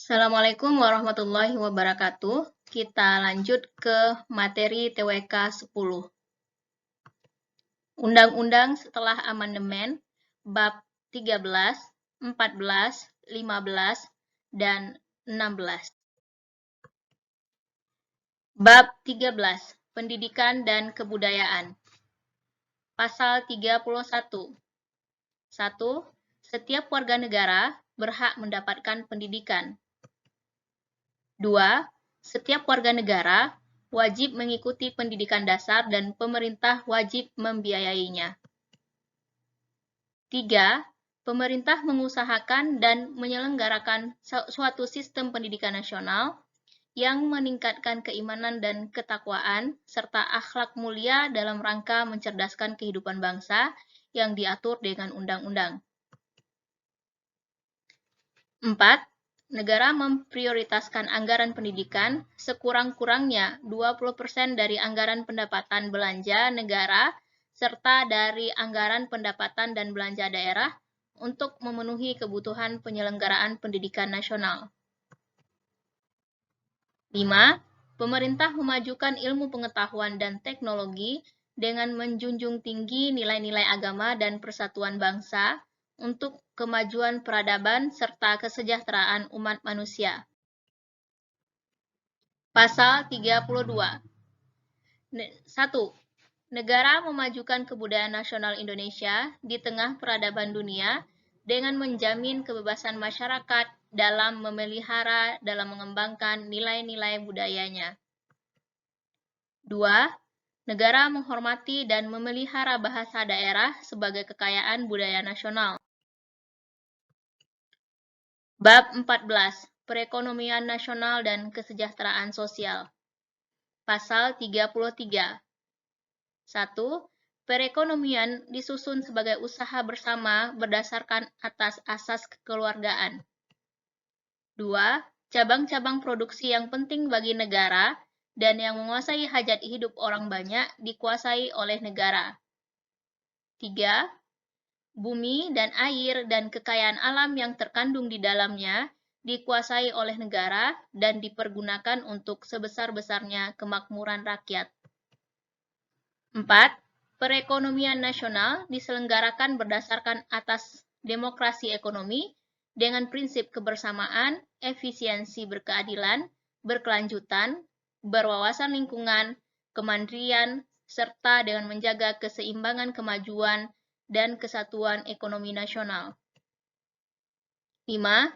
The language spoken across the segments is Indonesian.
Assalamualaikum warahmatullahi wabarakatuh. Kita lanjut ke materi TWK 10. Undang-undang setelah amandemen bab 13, 14, 15, dan 16. Bab 13, Pendidikan dan Kebudayaan. Pasal 31. 1. Setiap warga negara berhak mendapatkan pendidikan. 2. Setiap warga negara wajib mengikuti pendidikan dasar dan pemerintah wajib membiayainya. 3. Pemerintah mengusahakan dan menyelenggarakan suatu sistem pendidikan nasional yang meningkatkan keimanan dan ketakwaan serta akhlak mulia dalam rangka mencerdaskan kehidupan bangsa yang diatur dengan undang-undang. 4. Negara memprioritaskan anggaran pendidikan sekurang-kurangnya 20% dari anggaran pendapatan belanja negara serta dari anggaran pendapatan dan belanja daerah untuk memenuhi kebutuhan penyelenggaraan pendidikan nasional. 5. Pemerintah memajukan ilmu pengetahuan dan teknologi dengan menjunjung tinggi nilai-nilai agama dan persatuan bangsa untuk kemajuan peradaban serta kesejahteraan umat manusia. Pasal 32. 1. Negara memajukan kebudayaan nasional Indonesia di tengah peradaban dunia dengan menjamin kebebasan masyarakat dalam memelihara dalam mengembangkan nilai-nilai budayanya. 2. Negara menghormati dan memelihara bahasa daerah sebagai kekayaan budaya nasional. Bab 14. Perekonomian nasional dan kesejahteraan sosial. Pasal 33. 1. Perekonomian disusun sebagai usaha bersama berdasarkan atas asas kekeluargaan. 2. Cabang-cabang produksi yang penting bagi negara dan yang menguasai hajat hidup orang banyak dikuasai oleh negara. 3. Bumi dan air dan kekayaan alam yang terkandung di dalamnya dikuasai oleh negara dan dipergunakan untuk sebesar-besarnya kemakmuran rakyat. 4. Perekonomian nasional diselenggarakan berdasarkan atas demokrasi ekonomi dengan prinsip kebersamaan, efisiensi berkeadilan, berkelanjutan, berwawasan lingkungan, kemandirian, serta dengan menjaga keseimbangan kemajuan dan kesatuan ekonomi nasional. 5.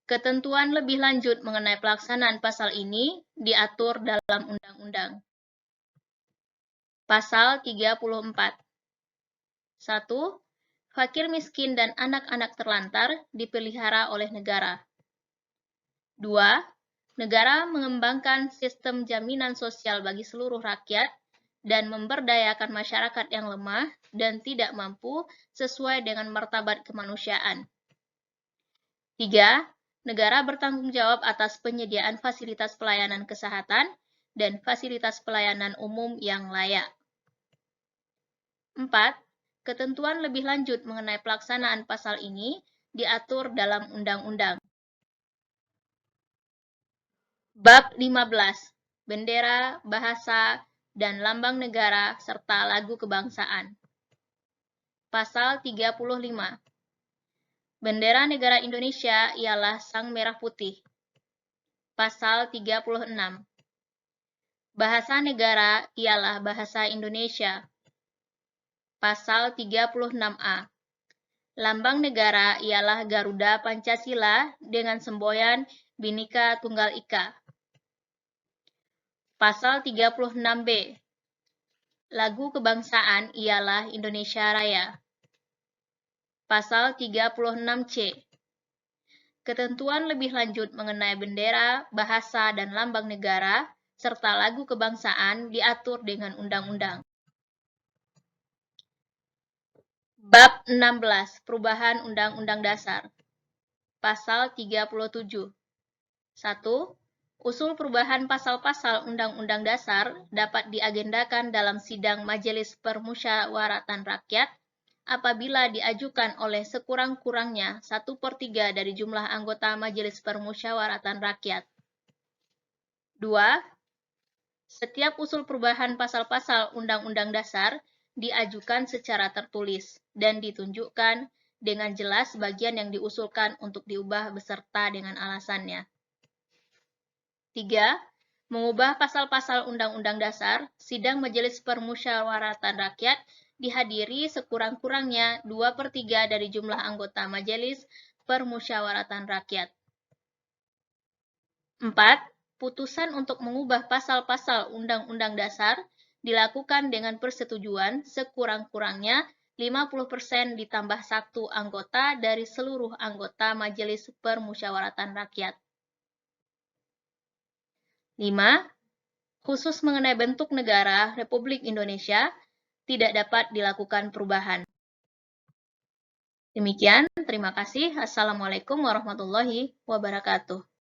Ketentuan lebih lanjut mengenai pelaksanaan pasal ini diatur dalam undang-undang. Pasal 34. 1. Fakir miskin dan anak-anak terlantar dipelihara oleh negara. 2. Negara mengembangkan sistem jaminan sosial bagi seluruh rakyat dan memberdayakan masyarakat yang lemah dan tidak mampu sesuai dengan martabat kemanusiaan. 3. Negara bertanggung jawab atas penyediaan fasilitas pelayanan kesehatan dan fasilitas pelayanan umum yang layak. 4. Ketentuan lebih lanjut mengenai pelaksanaan pasal ini diatur dalam undang-undang. Bab 15. Bendera, bahasa, dan lambang negara serta lagu kebangsaan. Pasal 35. Bendera negara Indonesia ialah sang merah putih. Pasal 36. Bahasa negara ialah bahasa Indonesia. Pasal 36A. Lambang negara ialah Garuda Pancasila dengan semboyan Bhinneka Tunggal Ika. Pasal 36B. Lagu kebangsaan ialah Indonesia Raya. Pasal 36C. Ketentuan lebih lanjut mengenai bendera, bahasa, dan lambang negara, serta lagu kebangsaan diatur dengan undang-undang. Bab 16. Perubahan Undang-Undang Dasar. Pasal 37. 1. Usul perubahan pasal-pasal Undang-Undang Dasar dapat diagendakan dalam sidang Majelis Permusyawaratan Rakyat apabila diajukan oleh sekurang-kurangnya 1/3 dari jumlah anggota Majelis Permusyawaratan Rakyat. 2. Setiap usul perubahan pasal-pasal Undang-Undang Dasar diajukan secara tertulis dan ditunjukkan dengan jelas bagian yang diusulkan untuk diubah beserta dengan alasannya. 3. Mengubah pasal-pasal Undang-Undang Dasar, sidang Majelis Permusyawaratan Rakyat dihadiri sekurang-kurangnya 2/3 dari jumlah anggota Majelis Permusyawaratan Rakyat. 4. Putusan untuk mengubah pasal-pasal Undang-Undang Dasar dilakukan dengan persetujuan sekurang-kurangnya 50% ditambah 1 anggota dari seluruh anggota Majelis Permusyawaratan Rakyat. 5. Khusus mengenai bentuk negara Republik Indonesia, tidak dapat dilakukan perubahan. Demikian, terima kasih. Assalamualaikum warahmatullahi wabarakatuh.